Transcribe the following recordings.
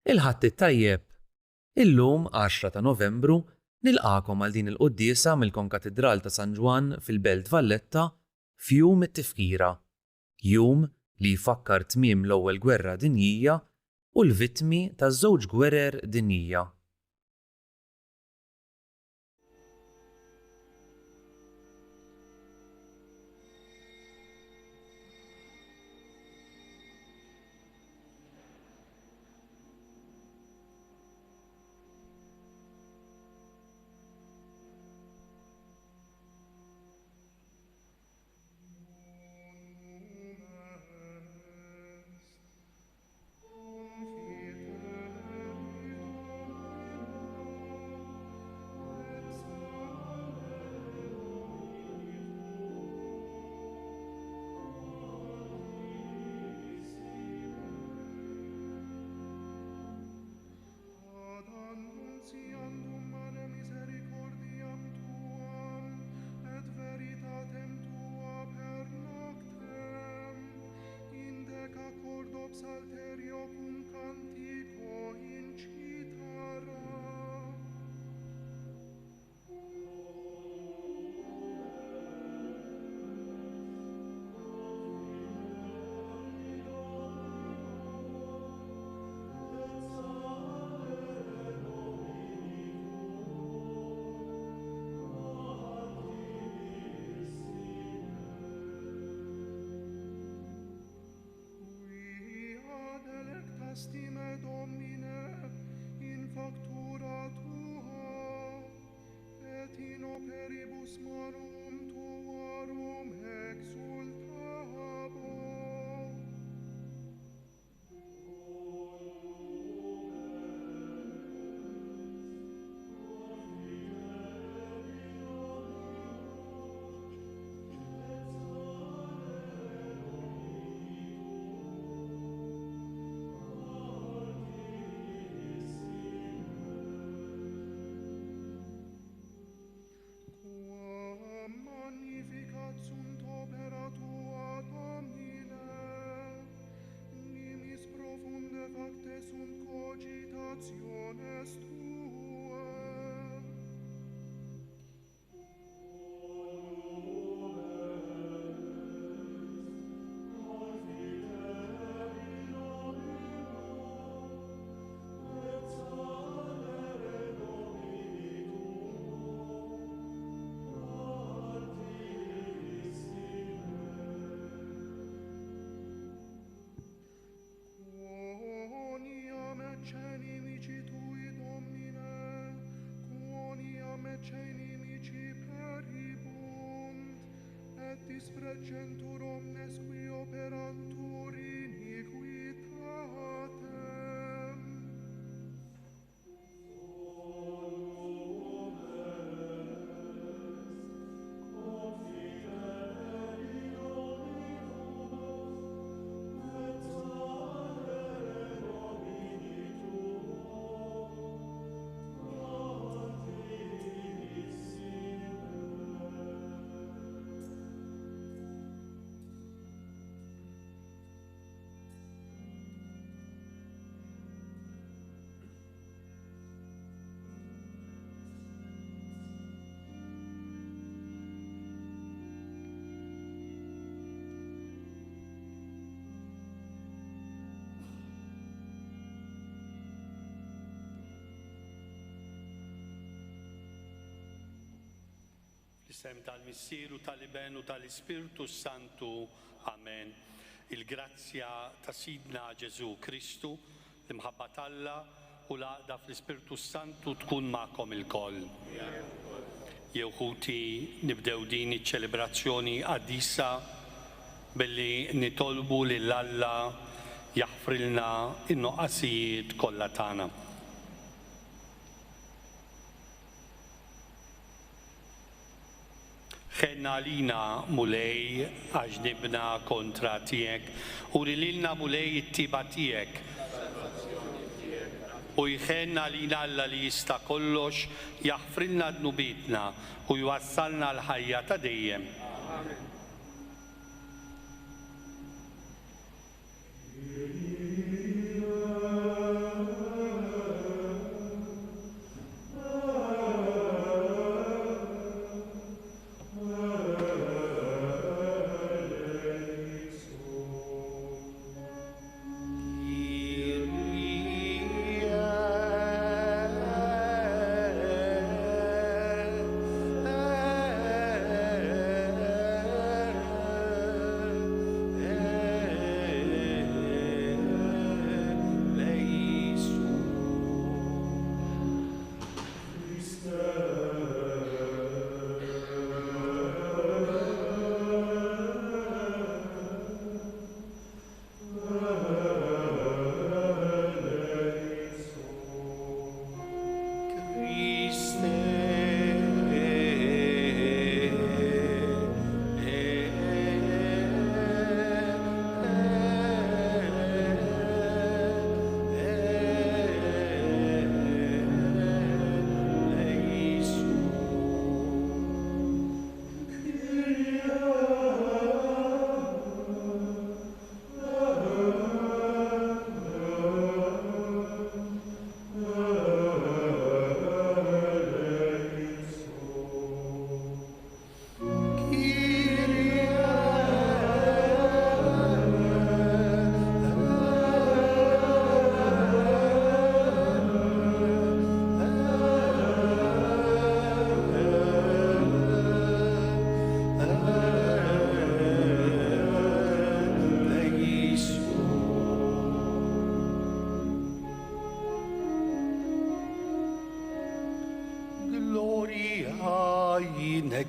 Il-ħadd tajjeb. Illum 10 ta' Novembru nilqakom għal din il-quddiesa mill-Konkatedral ta' San Ġwan fil-Belt Valletta f'jum it-tifkira, jum li jfakkar tmiem l-ewwel gwerra dinjija u l-vittmi taż-żewġ gwerer dinjija. Psalterio cum cantico incitara. Stime Domine in factura tua et in operibus manum tuarum exultabo. Magnificat sunt opera tua, Domine, nimis profunde facte sunt cogitationes tuae. Nemici tui, Domine, quoniam ecce nemici peribunt, et dispregentur omnes qui operantur iniquitatem. Isem tal-Missieru tal-Ibenu tal-Ispirtu Santu. Amen. Il-grazzja ta' Sidna Ġesu Kristu, l-imħabba Alla u l-għaqda fl-Ispirtu Santu tkun ma'kom il-koll. Jewħuti nibdew din iċ-ċelebrazzjoni qaddisa billi nitolbu lil Alla jaħfrilna in-noqqasijiet kollha tagħna. Ħenna lina mulej għax nibna kontra tiegħek u rililna mulej it-tiba tiegħek. U jħenna lina Alla li jista' kollox jaħfrilna dnubitna u jwassalna l-ħajja ta' dejjem.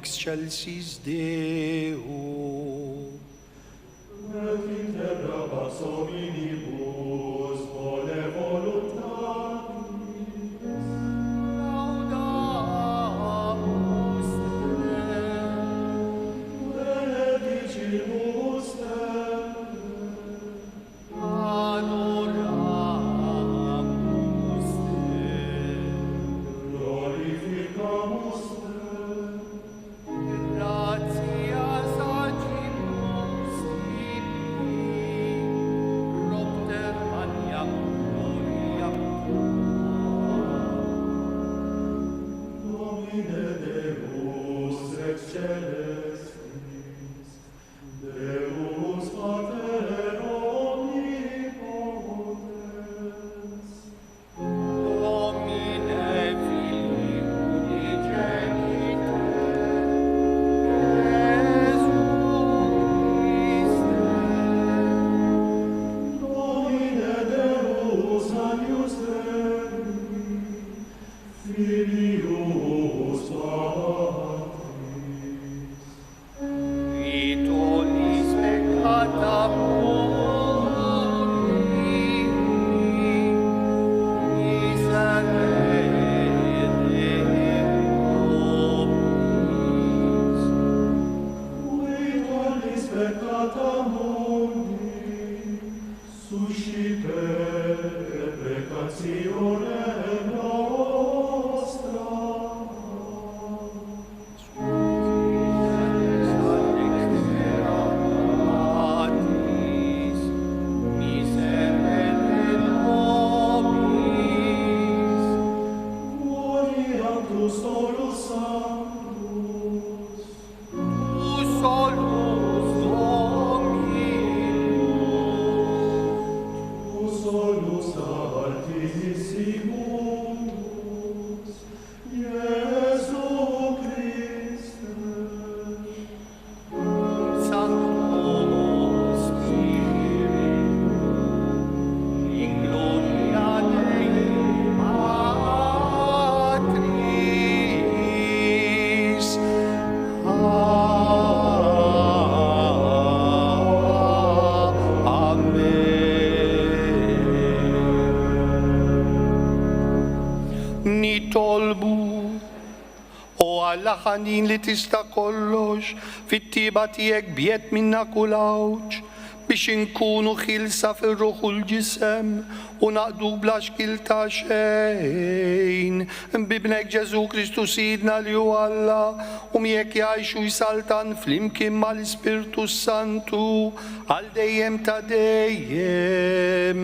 excelsis Deo. Et iterum abas hominibus vole voluntatis. Laudamus Te. Benedicimus Te. Adoramus Te. Glorificamus Te. Gratias agimus tibi, propter maniam gloriam Domine Deus rex celestis, Deus Pater omnipotens, Domine Filii unigenite, Iesu Christe, Domine Deus agnus Dei, Filius Patris, qui tollis peccata mundi, miserere nobis. qui tollis peccata mundi, suscipere peccationem nostra. Patris, miserere nobis. Gloriam tu solus sanctus, Tu solus Dominus, tu solus altissimus, Iesu Christe. Sancto Spiritus, in gloria Dei Patris. Amen. Nitolbu o alla ħanin li tista' kollox fit-tiba tiegħek biet minna kulawġ biex inkunu ħilsa fir-ruħ u l-ġisem u naqdu bla xkil ta' xejn bibnek Ġesu Kristu Sidna li hu Alla u miegħek jgħixu jsaltan flimkien mal-Ispirtu Santu għal dejjem ta' dejjem.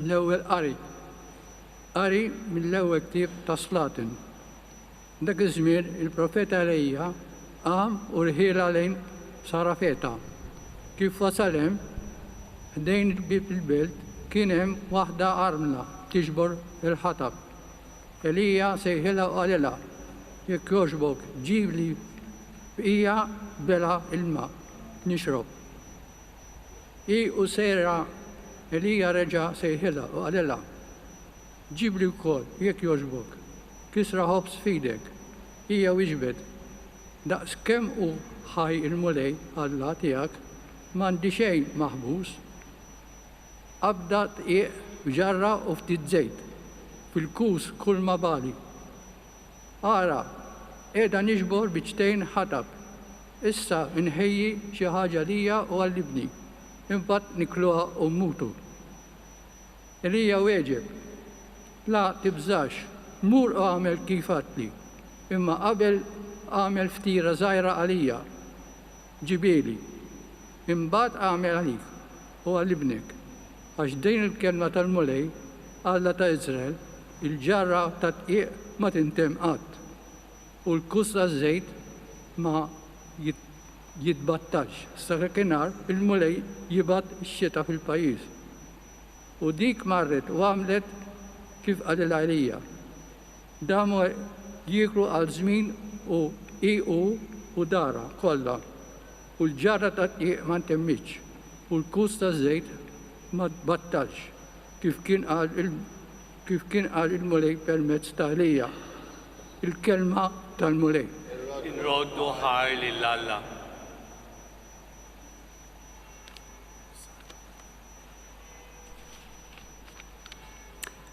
L-ewwel qari mill-ewwel ktieb ta' Slatin. Dak iż-żmien il-profeta Elija qam u rħiela lejn Sarafeta. Kif wasal hemm ħdejn il-bib il-belt kien hemm waħda armla tiġbor il-ħatab. Elija sejħilha u qalilha jekk jogħġbok ġib li bqija bela il-ma nixrob. I u sejra Elija reġa' sejħilha u qalilha ġib li wkoll jekk jogħġbok kisra ħobs f'idek. Hija wieġbet daqskemm hu ħaj il-mulej Alla tiegħek m'għandi xejn maħbus. Abda tqiegħ b'ġarra u ftit żejt fil-kus kull ma bali. Ara, qiegħda niġbor biċtejn ħatab. Issa nħejji xi ħaġa lija u għall-ibni. Imbagħad nikluha u mmutu. Elija wieġeb, la tibżax, mur u għamel kif għatli, imma qabel għamel ftira żgħira għalija, ġibieli, imbagħad għamel għalik u għall-ibnek, għax din il-kelma tal-mulej Alla ta' Izrael, il-ġarra ta' tqiq ma tintem qatt u l-kus ta' żejt ma jitbattax. Sakenar il-mulej jibat x-xita fil-pajjiż. U dik marret u għamlet kif għadil għalija. Damu jikru għal żmien u iqu u dara kollha. U l-ġarra ta' tqiq ma ntemmitx. U l-kus ta' żejt ma tbattax kif kien qal il-mulej permezz ta' Elija. Il-kelma tal-mulej. Inroddu ħar lill-Alla.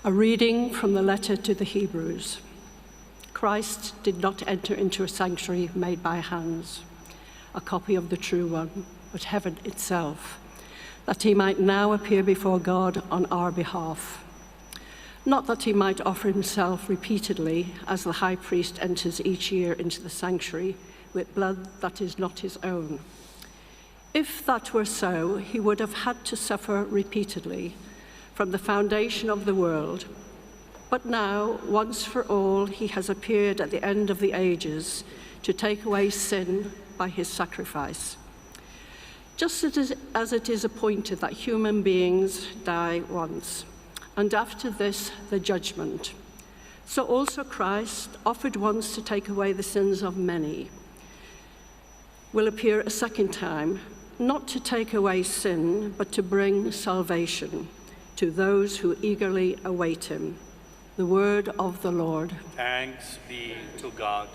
A reading from the letter to the Hebrews. Christ did not enter into a sanctuary made by hands, a copy of the true one, but heaven itself, that he might now appear before God on our behalf. Not that he might offer himself repeatedly, as the high priest enters each year into the sanctuary with blood that is not his own. If that were so, he would have had to suffer repeatedly from the foundation of the world. But now, once for all, he has appeared at the end of the ages to take away sin by his sacrifice. Just as it is appointed that human beings die once, and after this, the judgment, so also Christ, offered once to take away the sins of many, will appear a second time, not to take away sin, but to bring salvation to those who eagerly await him. The word of the Lord. Thanks be to God.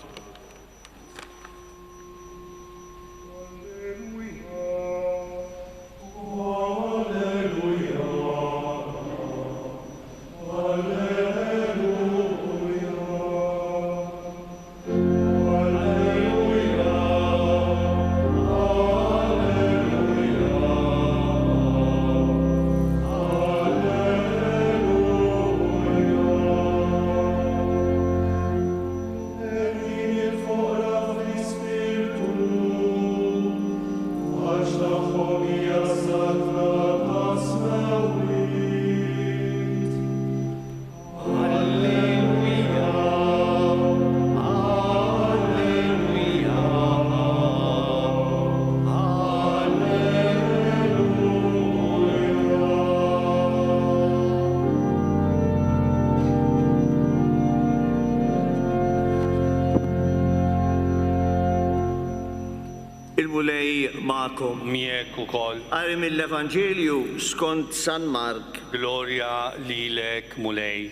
Il-mulej ma'kom. Miek ukoll. Qari mill-Evanġelju skont San Mark. Gloria lilek mulej.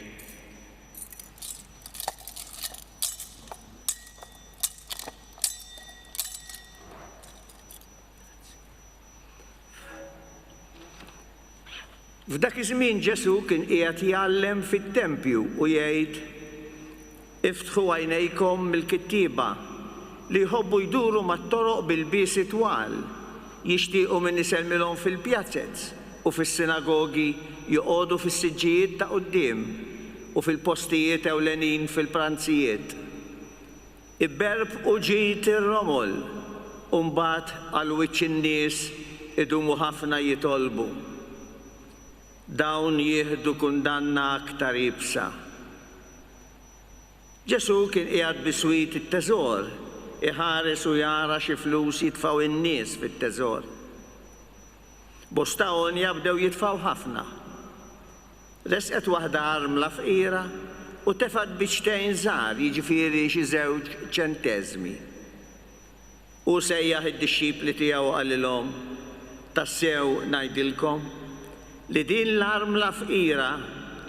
F'dak iż-żmien Ġesu kien qiegħed jgħallem fit-tempju u jgħid: Iftħu għajnejkom mill-kittieba li jħobbu jduru mat-toroq bil-biesi twal, jixtiequ min iselmilhom fil-pjazzezz u fis-sinagogi joqogħdu fis-siġġijiet ta' quddiem u fil-postijiet ewlenin fil-pranzijiet. Ibberb u ġid ir-romol u mbagħad għal wiċċ in-nies idumu ħafna jitolbu. Dawn jieħdu kundanna aktar jibsa. Ġesu kien qiegħed biswit it-teżor, iħares u jara xi flus jitfgħu in-nies fit-teżor. Bosta għonja bdew jitfgħu ħafna. Resqet waħda armla fqira u tefgħet biċtejn żgħar, jiġifieri xi 2 ċenteżmi. U sejjaħ id-dixxipli tiegħu qalilhom: tassew ngħidilkom li din l-armla fqira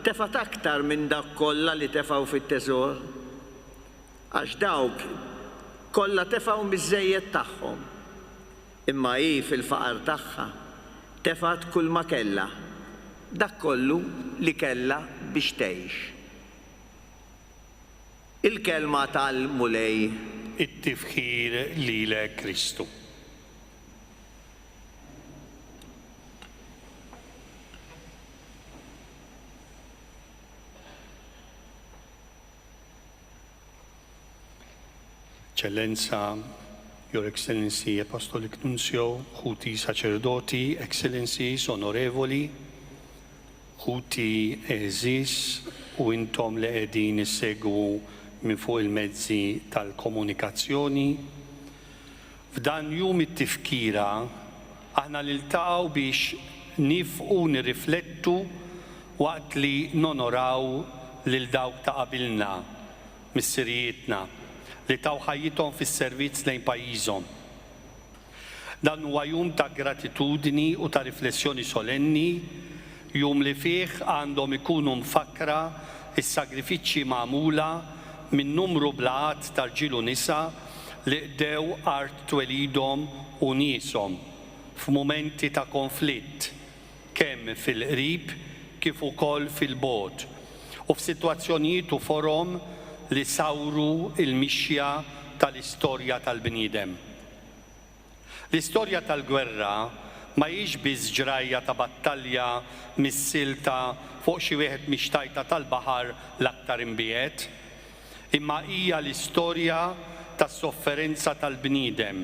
tefgħet aktar minn dak kollha li tefgħu fit-teżor. Għax dawk kollha tefgħu miż-żejjed tagħhom, imma hi fil-faqar tagħha tefgħet kull ma kellha, dak kollu li kellha biex tgħix. Il-kelma tal-mulej. It-tifħir lilek Kristu. Eccellenza, Your Excellency Apostolic Nuncio, Huti Sacerdoti, Excellencies, Onorevoli, Kuti eżis u intom li qegħdin issegwu minn fuq il-mezzi tal-komunikazzjoni. F'dan jum it-tifkira aħna niltaqgħu biex nifqu nirriflettu waqt li nonoraw lil dawk ta' qabilna missirijietna li taw ħajjithom fis-servizz lejn pajjiżhom. Dan huwa jum ta' gratitudni u ta' riflessjoni solenni, jum li fih għandhom ikunu mfakra is-sagrifiċċji magħmula minn numru blaqat ta' rġiel u nisa li qdew art twelidhom u nieshom f'mumenti ta' konflitt kemm fil-qrib kif ukoll fil-bogħod u f'sitwazzjonijiet u forom li sawru il-mixja tal-istorja tal-bniedem. L-istorja tal-gwerra ma hix biss ġrajja ta' battalja mis-silta fuq xi wieħed mixtajta tal-baħar l-aktar imbiegħed, imma hija l-istorja tas-sofferenza tal-bniedem,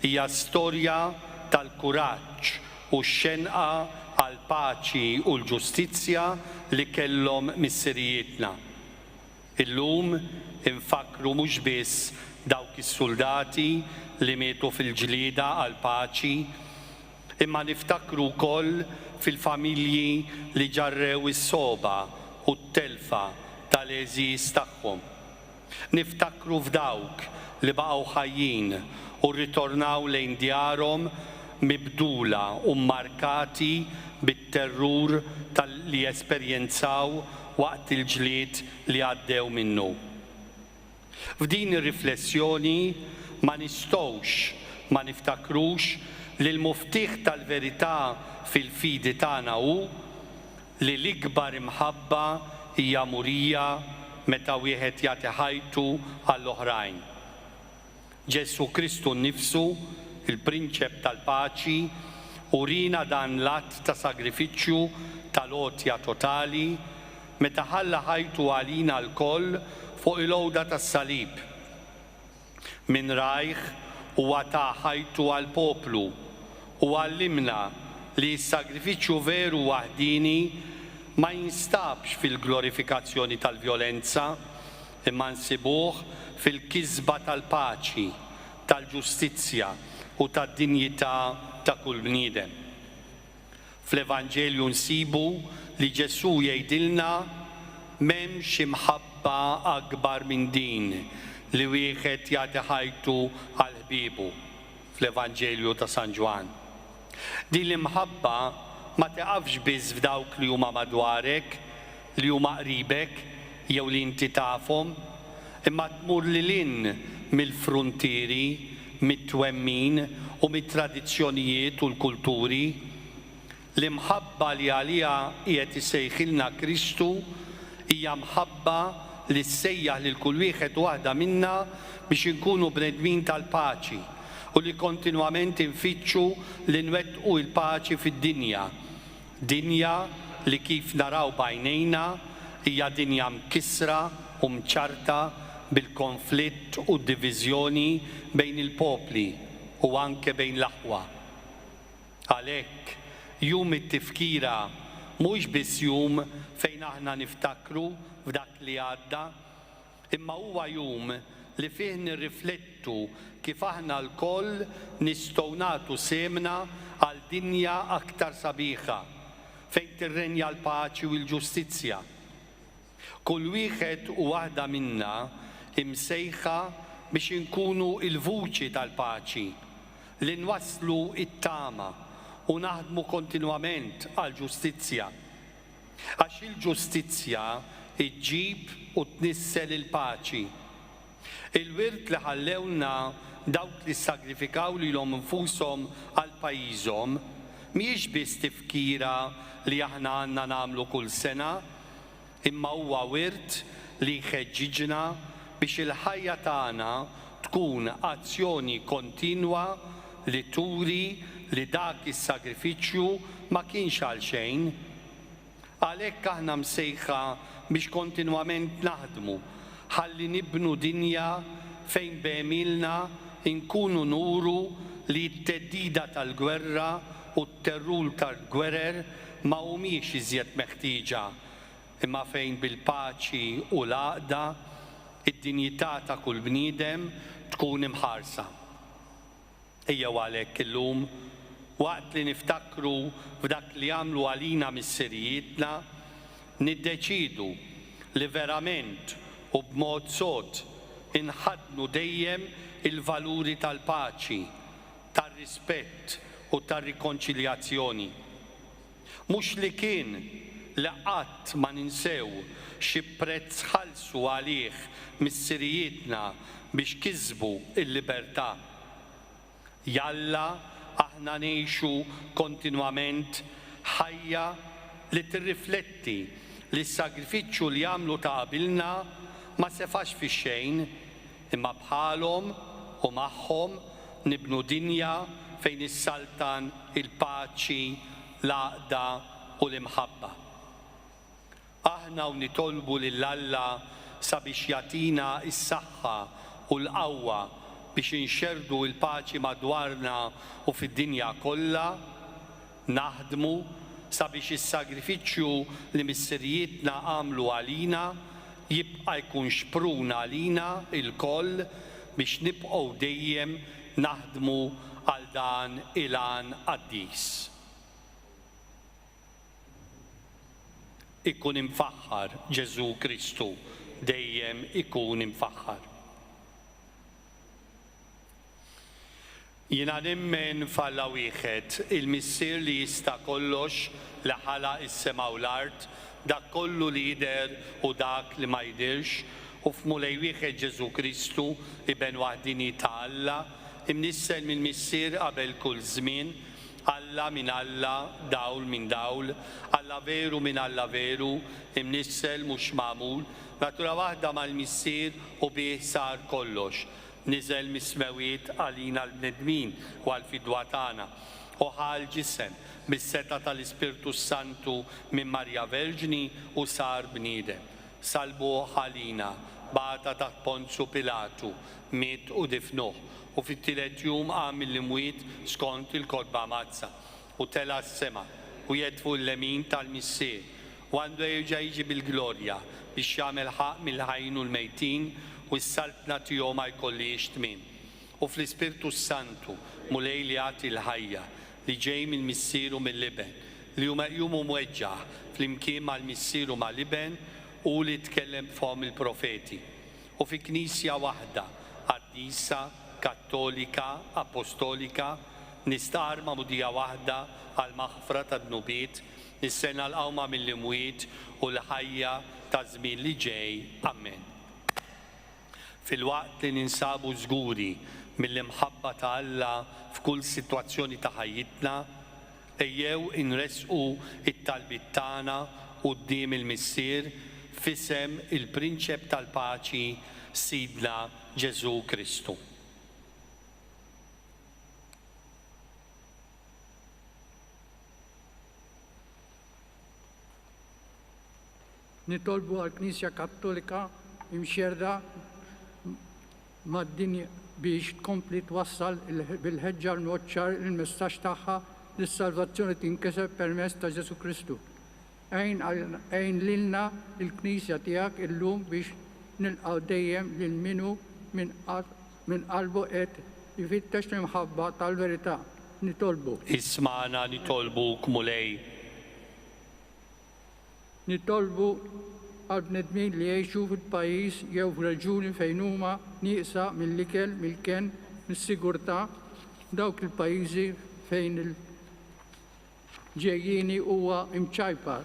hija storja tal-kuraġġ u x-xenqa għal paċi u l-ġustizzja li kellhom missirijietna. Illum infakru mhux biss dawk is-soldati li mietu fil-ġlieda għal paċi, imma niftakru wkoll fil-familji li ġarrew is-soba u t-telfa tal-eżis tagħhom. Niftakru f'dawk li baqgħu ħajjin u rritornaw lejn djarhom mibdula u mmarkati bit-terrur li esperjenzaw waqt il-ġlied li għaddew minnu. F'din ir-riflessjoni ma nistgħux ma niftakrux li l-muftiħ tal-verità fil-fidi tagħna hu li l-ikbar imħabba hija murija meta wieħed jagħti ħajtu għall-oħrajn. Ġesu Kristu nnifsu, il-prinċep tal-paċi, urina dan l-att ta' sagrifiċċju tal-għotja totali meta ħalla ħajtu għalina l-koll fuq il-għowda tas-salib. Min rajh huwa ta' ħajtu għall-poplu u għallimna li s-sagrifiċċju veru waħdini ma jinstabx fil-glorifikazzjoni tal-vjolenza imma nsibuh fil-kisba tal-paċi, tal-ġustizzja u tad-dinjità ta' kull bniedem. Fl-Evanġelju nsibu li Ġesu jgħidilna m'hemmx imħabba akbar minn din li wieħed jagħti ħajtu għal ħbiebu fl-Evanġelju ta' San Ġwan. Din l-imħabba ma tiqafx biss f'dawk li huma madwarek, li huma qribek jew li inti tafhom, imma tmur lilin mill-fruntieri, mit-twemmin u mit-tradizzjonijiet u l-kulturi. L-imħabba li għaliha qiegħed isejħilna Kristu hija mħabba li ssejjaħ lil kull wieħed waħda minna biex inkunu bnedmin tal-paċi u li kontinwament infittxu li nwettqu l-paċi fid-dinja. Dinja li kif naraw b'għajnejna hija dinja mkissra u mċarta bil-konflitt u d-diviżjoni bejn il-popli u anke bejn l-aħwa. Għalhekk jum it-tifkira mhux biss jum fejn aħna niftakru f'dak li għadda, imma huwa jum li fih nirriflettu kif aħna l-koll nistgħu nagħtu semna għal dinja aktar sabiħa fejn tirrenja l-paċi u l-ġustizzja. Kull wieħed u waħda minna imsejħa biex inkunu il-vuċi tal-paċi, li nwasslu it-tama u naħdmu kontinwament għal ġustizzja. Għax il-ġustizzja iġġib u tnissel il-paċi. Il-wirt li ħallewna dawk li sagrifikaw lilhom infushom għal pajjiżhom mhijiex biss tifkira li aħna għandna nagħmlu kull sena, imma huwa wirt li jħeġġiġna biex il-ħajja tagħna tkun azzjoni kontinwa li turi li dak is-sagrifiċċju ma kienx għal xejn. Għalhekk aħna msejħa biex kontinwament naħdmu ħalli nibnu dinja fejn b'għemilna inkunu nuru li t-teddida tal-gwerra u t-terrur tal-gwerer ma humiex iżjed meħtieġa imma fejn bil-paċi u l-għaqda id-dinjità ta' kull bniedem tkun imħarsa. Ejja għalhekk illum waqt li niftakru f'dak li għamlu għalina missirijietna, niddeċidu li verament u b'mod sod inħadnu dejjem il-valuri tal-paċi, tar-rispett u tar-rikonċiljazzjoni. Mhux li kien li qatt ma ninsew xi prezz ħallsu għalih missirijietna biex kisbu il-libertà. Jalla aħna ngħixu kontinwament ħajja li tirrifletti li s-sagrifiċċju li jagħmlu ta' qabilna ma sefax fix-xejn, imma bħalhom u magħhom nibnu dinja fejn issaltan il-paċi, l-għaqda u l-imħabba. Aħna u nitolbu lil Alla sabiex jagħtina s-saħħa u l-qawwa biex inxerdu l-paċi madwarna u fid-dinja kollha, naħdmu sabiex is-sagrifiċċju li missirijietna għamlu għalina jibqa' jkun xpruna għalina il-koll biex nibqgħu dejjem naħdmu għal dan il-għan qaddis. Ikun imfaħħar Ġesu Kristu, dejjem ikun imfaħħar. Jiena nemmen f'Alla wieħed il-missier li jista' kollox li ħalaq is-sema u l-art, dak kollu li jidher u dak li ma jidhirx, u f'Mulej wieħed Ġesu Kristu iben waħdini ta' Alla, imnissel mill-missier qabel kull żmien, Alla minn Alla, dawl minn dawl, Alla veru minn Alla veru, imnissel mhux magħmul, natura waħda mal-missier u bih sar kollox. Niżel mis-smewiet għalina l-bnedmin u għal-fidwa tagħna u ħal ġisem bis-seta tal-Ispirtu Santu minn Marja Verġni u sar bniedem. Salbuh għalina, bata taħt Ponzu Pilatu, miet u difnuh u fit-tielet jum qam mill-imwiet skont il-kodba mazza u tela s-sema u jedfu l-lemin tal-missier u għandu jerġa' jiġi bil-glorja biex jagħmel ħaq mill-ħajjin u l-mejtin u s-saltna tiegħu ma jkollix tmiem. U fl-Ispirtu Santu mulej li jagħti l-ħajja li ġej mill-missieru mill-Liben li huma jqumu mweġġaħ flimkien mal-missieru mal-Liben u li tkellem f'hom il-profeti. U fi knisja waħda qaddisa, kattolika, apostolika, nistgħar mudija waħda għal maħfra tad-nubiet, nistenna l-qawma mill-imwiet u l-ħajja ta' żmien li ġej. Amen. Fil-waqt li ninsabu żguri mill-imħabba ta' Alla f'kull sitwazzjoni ta' ħajjitna, ejjew inresqu it-talbit tagħna quddiem il-missier f'isem il-Prinċep tal-Paċi Sidna Ġesu Kristu. Nitolbu għal-Knisja Kattolika imxerda mad-dinja biex tkompli twassal bil-ħeġġa l-moċċar il-messaġġ tagħha li s-salvazzjoni tinkiseb permezz ta' Ġesu Kristu. Għajn lilna il-Knisja tiegħek illum biex nilqgħu dejjem lil minu minn qalbu qed jfittex l-imħabba tal-verità. Nitolbu. Ismana nitolbuk mulej. Nitolbu għal-bnedmin li jgħixu fil-pajjiż jew f'reġjuni fejn huma nieqsa mill-ikel, mill-ken, mis-sigurtà, dawk il-pajjiżi fejn il-ġejjieni huwa imċajpar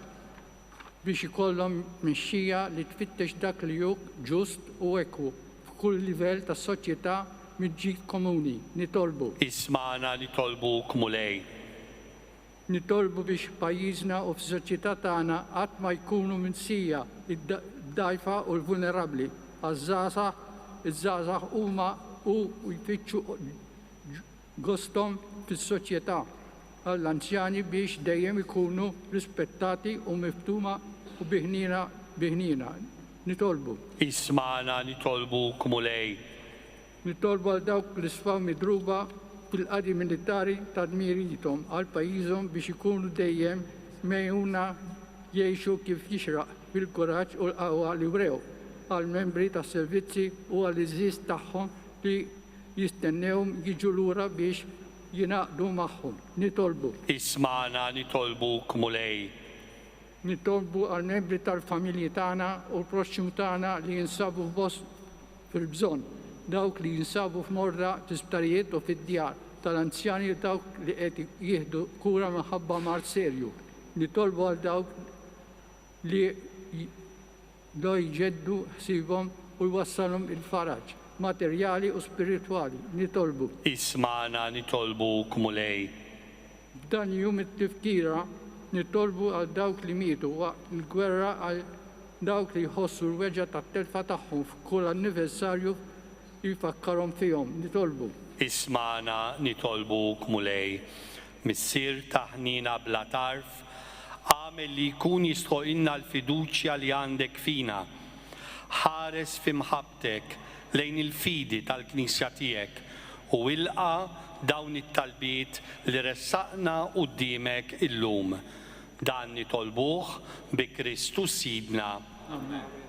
biex ikollhom mixxija li tfittex dak li hu ġust u ekwu f'kull livell tas-soċjetà mill-ġid komuni. Nitolbu. Ismana nitolbuk mulej. Nitolbu biex pajjiżna u f'soċjetà tagħna qatt ma jkunu minsija id-dgħajfa u l-vulnerabbli. Iż-żgħażagħ huma u jfittxu gosthom fis-soċjetà għall-anzjani biex dejjem ikunu rispettati u miftuma u biħnina. Nitolbu. Ismana nitolbuk mulej. Nitolbu għal dawk li sfaw midruba fil-qadi militari ta' dmirithom għal pajjiżhom biex ikunu dejjem mejuna jgħixu kif jixraq bil-kuraġġ u l-qawwa li wrew għal-membri tas servizzi u għal-iżżis tagħhom li jistennewhom jiġu lura biex jinaqdu magħhom. Nitolbu. Ismana nitolbuk mulej. Nitolbu għal-membri tal-familji tagħna u l-proxxim tagħna li jinsabu f'bost fil-bżonn, dawk li jinsabu f'morda fl-isptarijiet u fid-djar, tal-anzjani dawk li qed jieħdu kura minħabba mart serju. Nitolbu għal dawk li jġeddu ħsiebhom u jwassalhom il-faraġ materjali u spiritwali. Nitolbu. Ismana nitolbuk mulej. F'dan jum it-tifkira nitolbu għal dawk li mietu waqt il-gwerra għal dawk li jħossu l-weġġa tat-telfa tagħhom f'kull anniversarju jifakkarhom fihom. Nitolbu. Ismana nitolbuk mulej. Missier taħnina bla tarf, għamel li jkun jistħoqilna l-fiduċja li għandek fina. Ħares f'imħabtek lejn il-fidi tal-Knisja tiegħek u ilqa dawn it-talbiet li ressaqna quddiemek illum. Dan nitolbuh bi Kristus Sidna. Amen.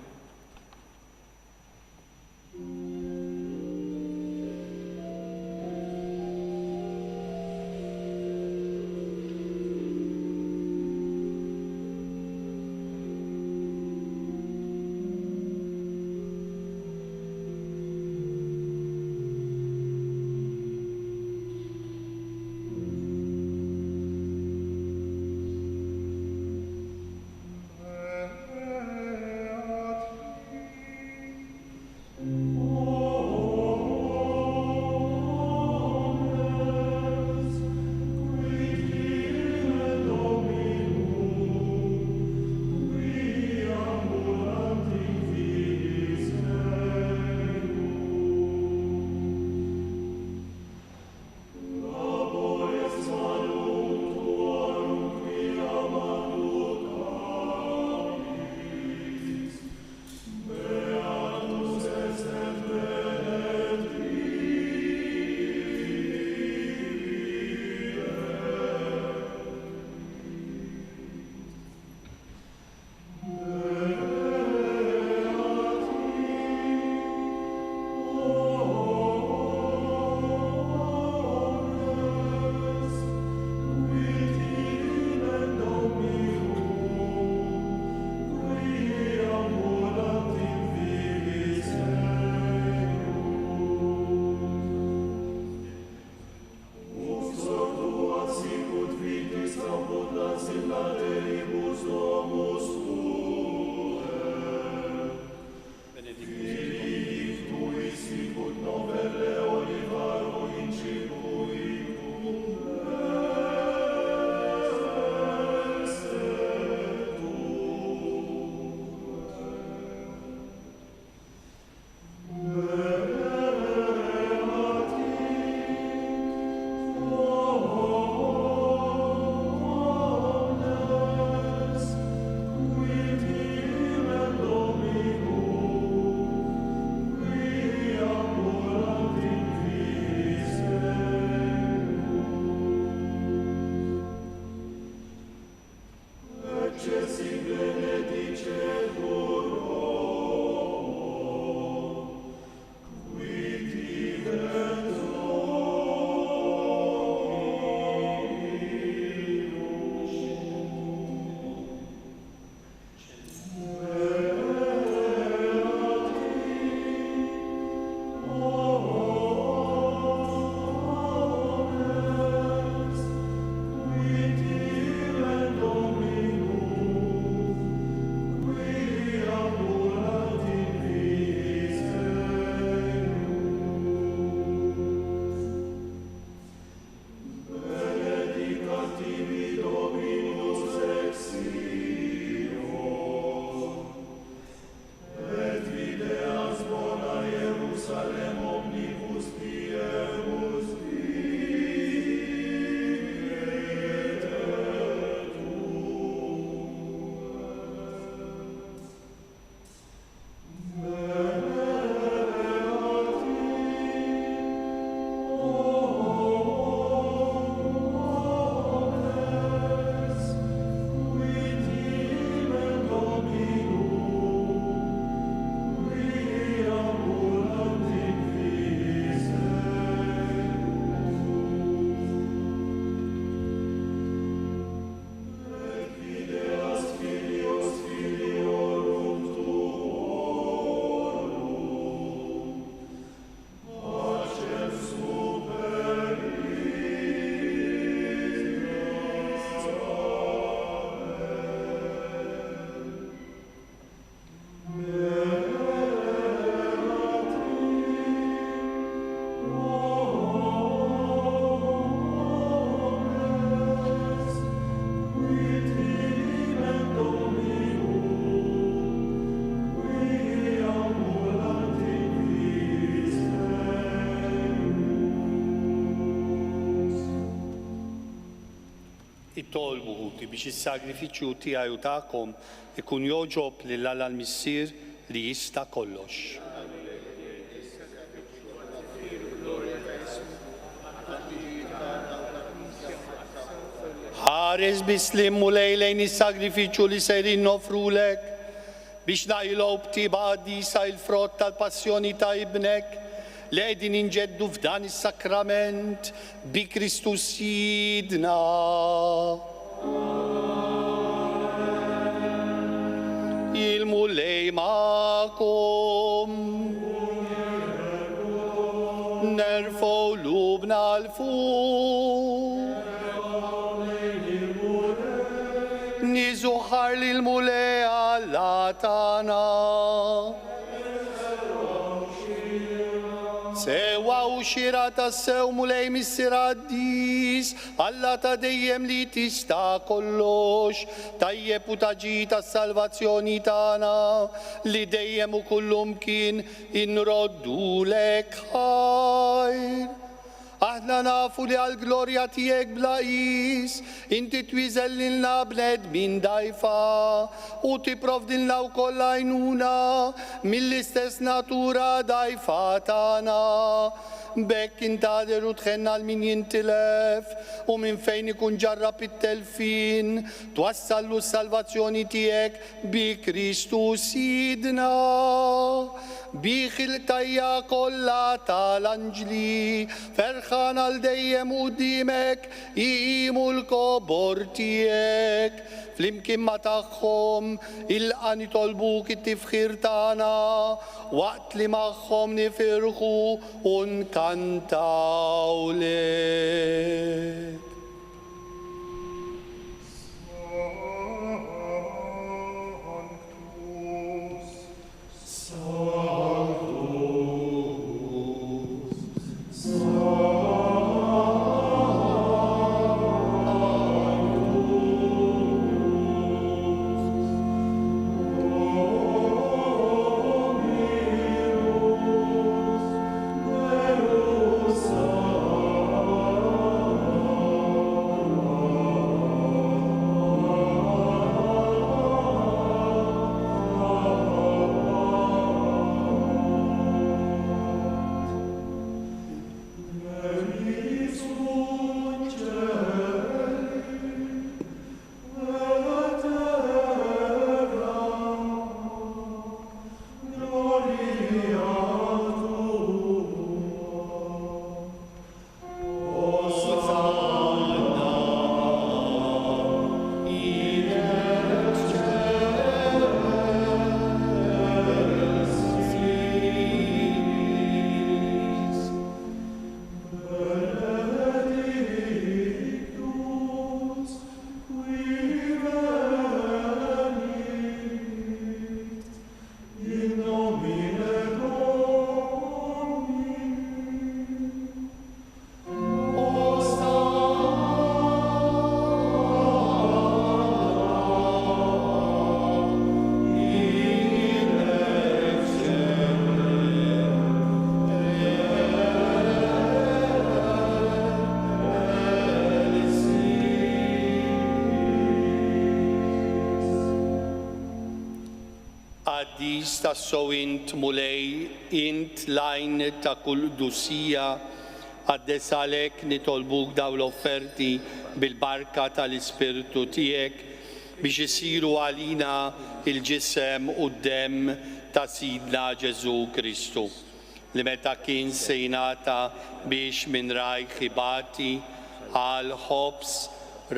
Ittolbu ħuti biex is-sagrifiċċju tiegħi u tagħkom ikun joġob lil Alla l-Missier li jista' kollox. Ħares bislim u lejlejn is-sagrifiċċju li sejrin nofrulek biex naqilgħu btiba qaddisa il-frott tal-passjoni ta' ibnek li qegħdin inġeddu f'dan is-sakrament bi Kristus Sidna. Il-mulej ma'kom nerfgħu lubna l-fuq niżuħar lill-mulej Alla tagħna. Sewa u xira tas-sew mulej Missier Qaddis, Alla ta' dejjem li tista' kollox, tajjeb u taġi tas-salvazzjoni tagħna li dejjem u kullum kien inroddulek ħajr. Aħna nafu li għal-glorja tiegħek bla qis, inti twiżellilna bnedmin dajfa u tipprovdilna wkoll għajnuna mill-istess natura dajfa tagħna. Bekk intader u tħenna l-min jintilef u minn fejn ikun ġarrab it-telfin twassallu s-salvazzjoni tiegħek bi Kristus Sidna. Biħ il-tajja kollha tal-anġli ferħan għal dejjem qudiemek iqimu l-kobor tiegħek flimkien ma' tagħhom ilqa' nitolbuk it-tifħir tagħna waqt li magħhom nifirħu u nkantaw lek. Qaddis tas-sew int mulej int lajn ta' kull quddusija għaddes għalhekk nitolbuk dawn l-offerti bil-barka tal-Ispirtu tiegħek biex isiru għalina il-ġisem u d-demm ta' Sidna Ġesu Kristu li meta kien se jingħata biex minn rajk ħibati għal ħobs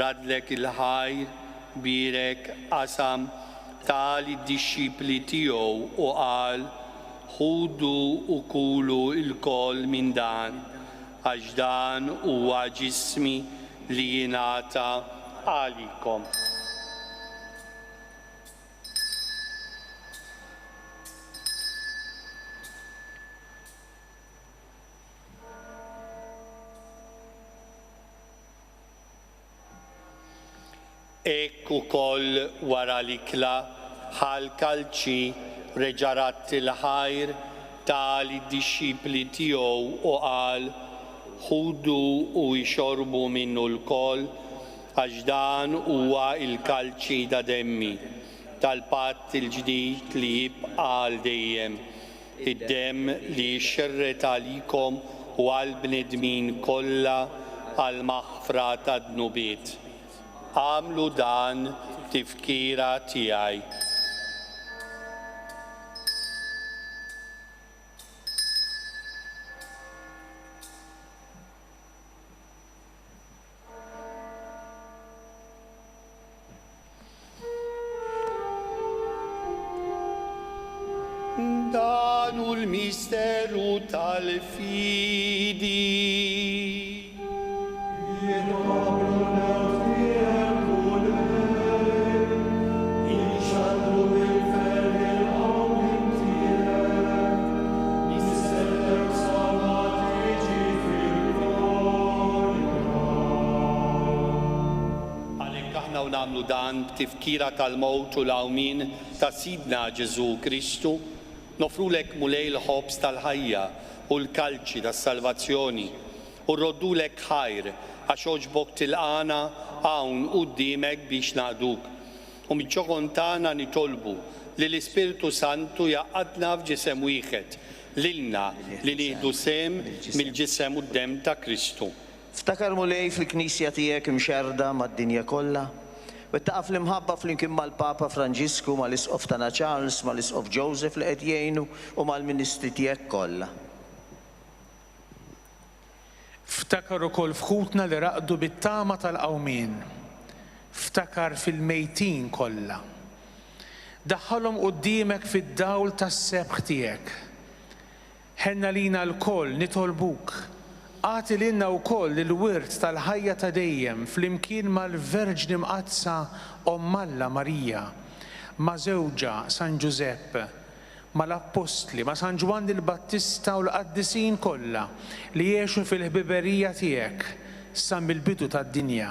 radlek il-ħajr birek qasam tal id-dixxipli tiegħu u qal ħudu u kulu l-koll minn dan għax dan huwa ġismi li jingħata għalikom. Ekk ukoll wara l-ikla ħal kalċi reġarat il-ħajr tal-dixxipli tiegħu u qal ħudu u jxorbu minnu l-koll għax dan huwa il-kalċi ta' demmi tal-patt il-ġdid li jibqa' għal dejjem, id-demm li jxerret għalikom u għal bnedmin kollha għal maħfra ta' dnubiet. Għamlu dan tifkira tiegħi. Dan hu l-misteru tal-fidi. U namlu dan tifkira tal-mowt u l-għawmin ta' Sidna Ġesu Kristu, nofrulek mulej l-ħobs tal-ħajja u l-kalċi tas-salvazzjoni u rroddulek ħajr għax oġbok tilqana hawn quddiemek biex naqduk. U miċ-ċokon tagħna nitolbu li l-Ispiritu Santu jaqgħadna f'ġisem wieħed lilna li nieħdu sem mill-ġisem u d-demm ta' Kristu. Ftakar mulej fil-Knisja tiegħek imxerda mad-dinja kollha. Wettaqaf l-imħabba flimkien mal-Papa Franġisku, mal-Isqof tagħna Charles, mal-Isqof Joseph li qed jgħinu u mal-Ministri tiegħek kollha. Ftakar ukoll fħutna li raqdu bit-tama tal-qawmien. Ftakar fil-mejtin kollha. Daħħalhom quddiemek fid-dawl tas-sebħ tiegħek. Ħenna lina l-koll nitolbuk. Għati lilna wkoll il-wirt tal-ħajja ta' dejjem flimkien mal-Verġni Mqazza Omm Alla Marija, ma' żewġa San Giuseppe, mal-Apostli, ma' San Ġwan il-Battista u l-qaddisin kollha li jgħixu fil-ħbiberija tiegħek sa mill-bidu tad-dinja.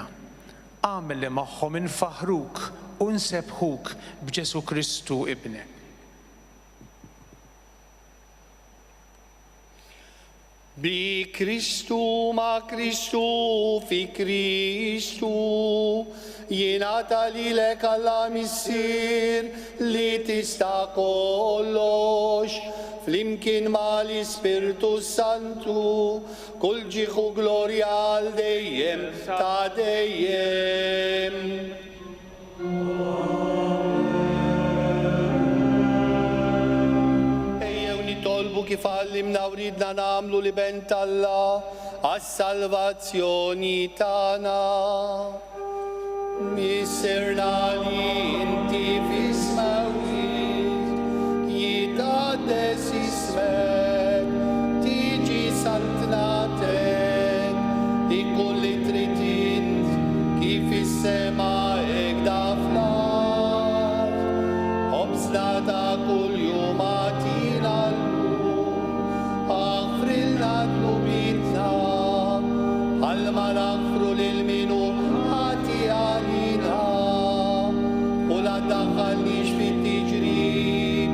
Għamel li magħhom infaħruk u nsebħuk b'Ġesu Kristu ibnek. Bi Kristu, ma' Kristu, fi Kristu, jingħata lilek Alla missier li tista' kollox, flimkien mal-Ispiritu Santu, kull ġieħ u glorja għal dejjem ta' dejjem. Kif għallimna u ridna namlu li bent Alla għas-salvazzjoni tagħna. Missirna li inti fis-smawit jitqaddes ismek, tiġi saltnatek, ikun li trid int kif is-sema hekk da fl-ard. Ħobsna ta' kuljum għatina għalma nafru lil-minu għati għalina u la daħħalniex fit-tiġrib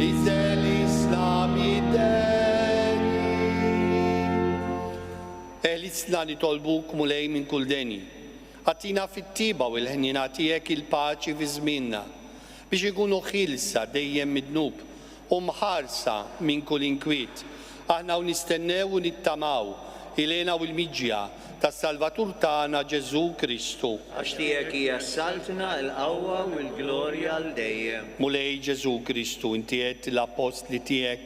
iżel Islam id-deni. Eħlisna nitolbuk mulej minn kull deni. Għatina fit-tiba u l-ħnina tiegħek il-paċi fi żmienna biex ikunu ħilsa dejjem midnub u mħarsa minn kull inkwiet. Aħna u nistennew u nittamaw ilena u l-miġja tas-Salvatur tagħna Ġesu Kristu. Għax tiegħek hija s-saltna, l-qawwa u l-glorja għal dejjem. Mulej Ġesu Kristu, inti qed l-apostli tiegħek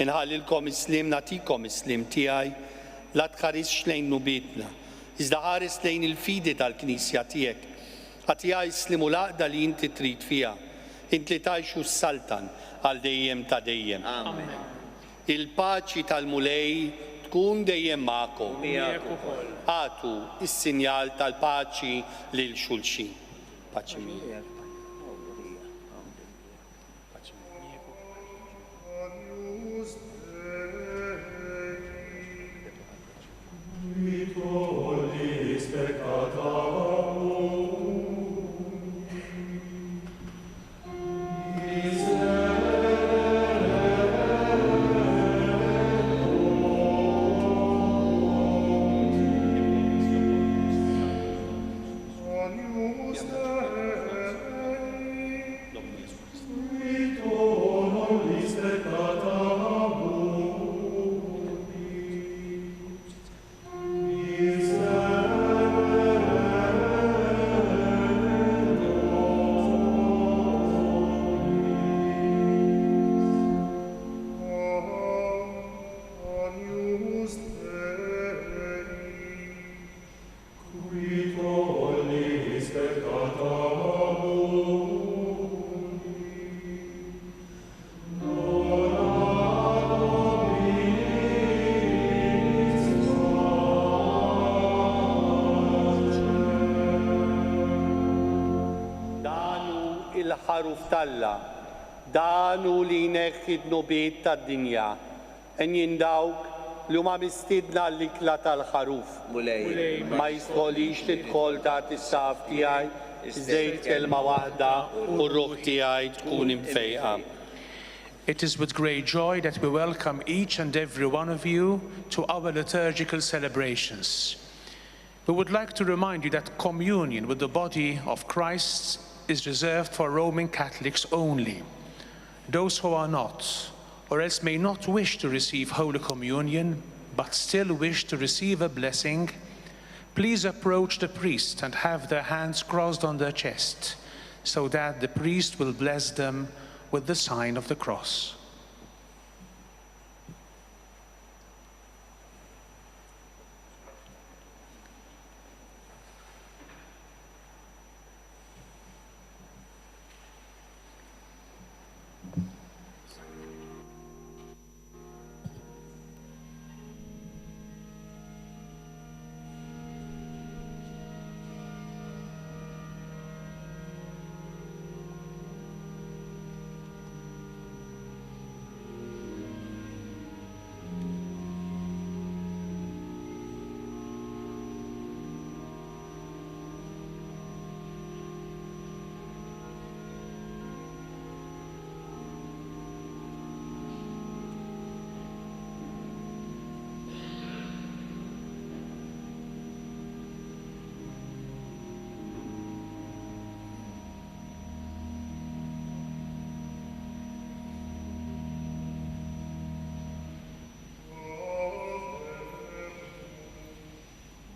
inħallilkom islim nagħtikom islim tiegħi la tħarisx lejn nubietna, iżda ħares lejn il-fidi tal-Knisja tiegħek. Għatija islimu l-għaqda li inti trid fiha, int li tgħixu s-saltan għal dejjem ta' dejjem. Amen. Il-paċi tal-mulej tkun dejjem magħkom. Għatu is-sinjal tal-paċi lil xulxin. Paċi mija. il-ħaruf Talla dan hu li jneħħi d-nubiet tad-dinja en jindawk li huma mistiedna l-ikla tal-ħaruf. Ma jistħolix tidħol taħt is-saf tiegħi iżdejt kelma waħda u r-ruħ tiegħi tkun imfejqa. It is with great joy that we welcome each and every one of you to our liturgical celebrations. We would like to remind you that communion with the body of Christ is reserved for Roman Catholics only. Those who are not, or else may not wish to receive Holy Communion, but still wish to receive a blessing, please approach the priest and have their hands crossed on their chest, so that the priest will bless them with the sign of the cross.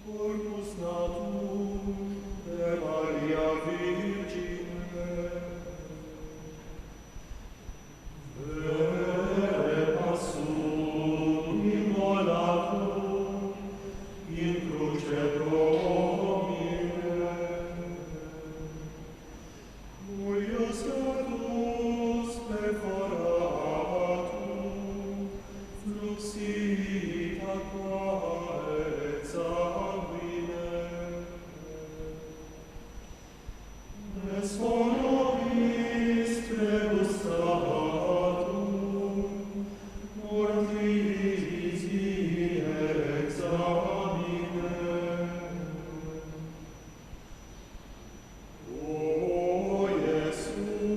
Corpus natum de Maria Virgine, vere passum immolatum in cruce pro homine, cuius natus perforatum fluxit aqua et sanguine, es honoris trebustatum mortis examine. O Iesus dulcis, O Iesus pie,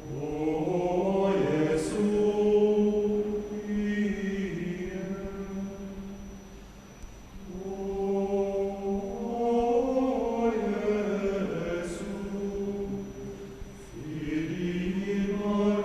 O Iesus Filii Mariae.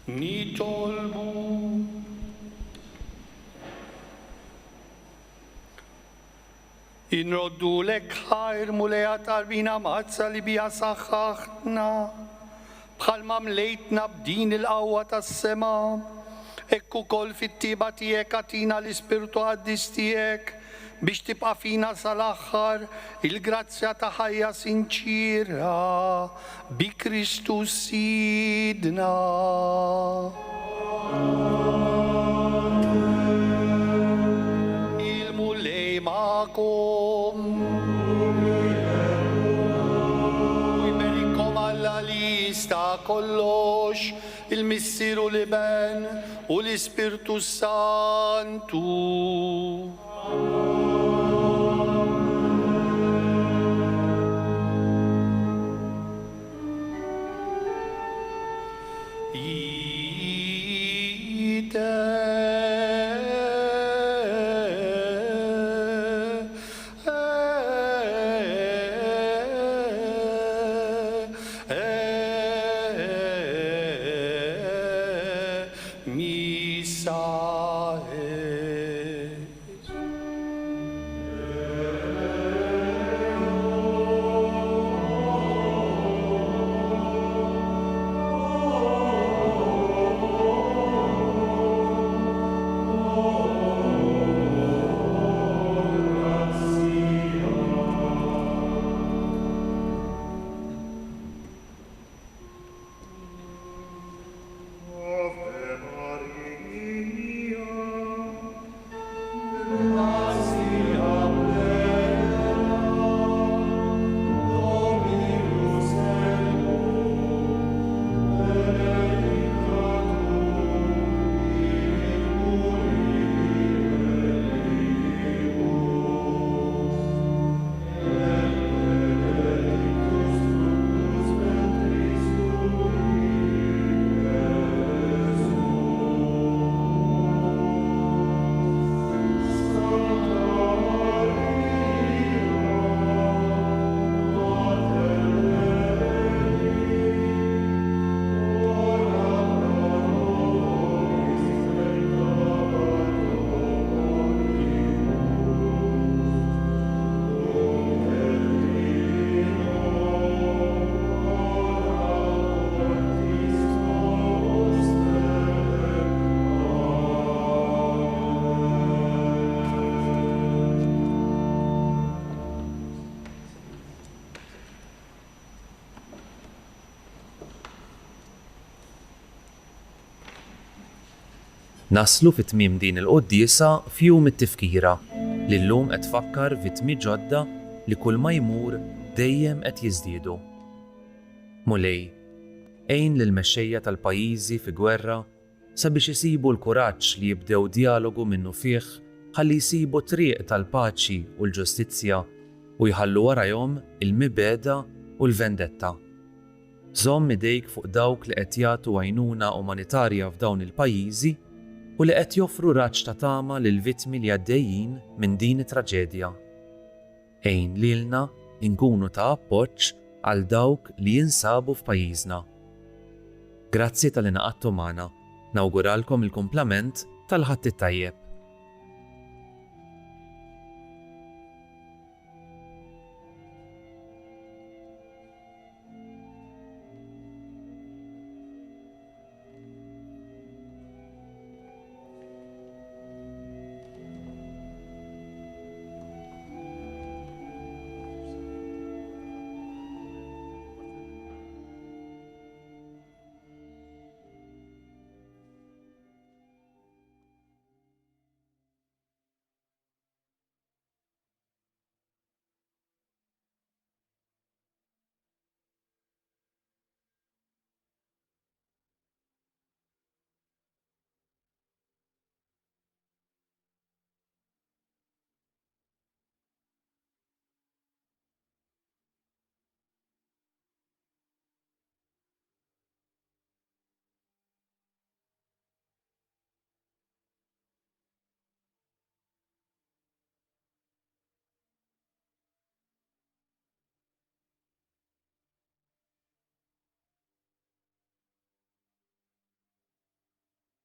Nitolbu inroddu lek ħajr muleja tarbina mazza li bija saħħaħna bħalma mlejtna b'din il-qawwa tas-sema Ekk ukoll fit-tiba tiegħek atina l-Ispirtu Qaddis tiegħek biex tibqa' fina sal-aħħar il-grazzja ta' ħajja sinċira bi Kristus Sidna. Il-mulej ma'kom. U jberikom Alla li jista' kollox, il-Missieru li ben u l-Ispirtu Santu. Naslu fit-tmiem din il-qoddiesa f'jum it-tifkira li llum qed tfakkar vittmi ġodda li kull ma jmur dejjem qed jiżdiedu. Mulej, għejn lil mexxejja tal-pajjiżi fi gwerra sabiex isibu l-kuraġġ li jibdew dialogu minnu fih ħalli jsibu triq tal-paċi u l-ġustizzja u jħallu warahom il-mibeda u l-vendetta. Żomm idejk fuq dawk li qed jagħtu għajnuna umanitarja f'dawn il-pajjiżi u li qed joffru raġġ ta' tama lil vittmi li għaddejjin minn din it-traġedja. Għejn lilna nkunu ta' appoġġ għal dawk li jinsabu f'pajjiżna. Grazzi tal-inaqadtu magħna. Nawguralkom il-kumplament tal-ħadd it-tajjeb.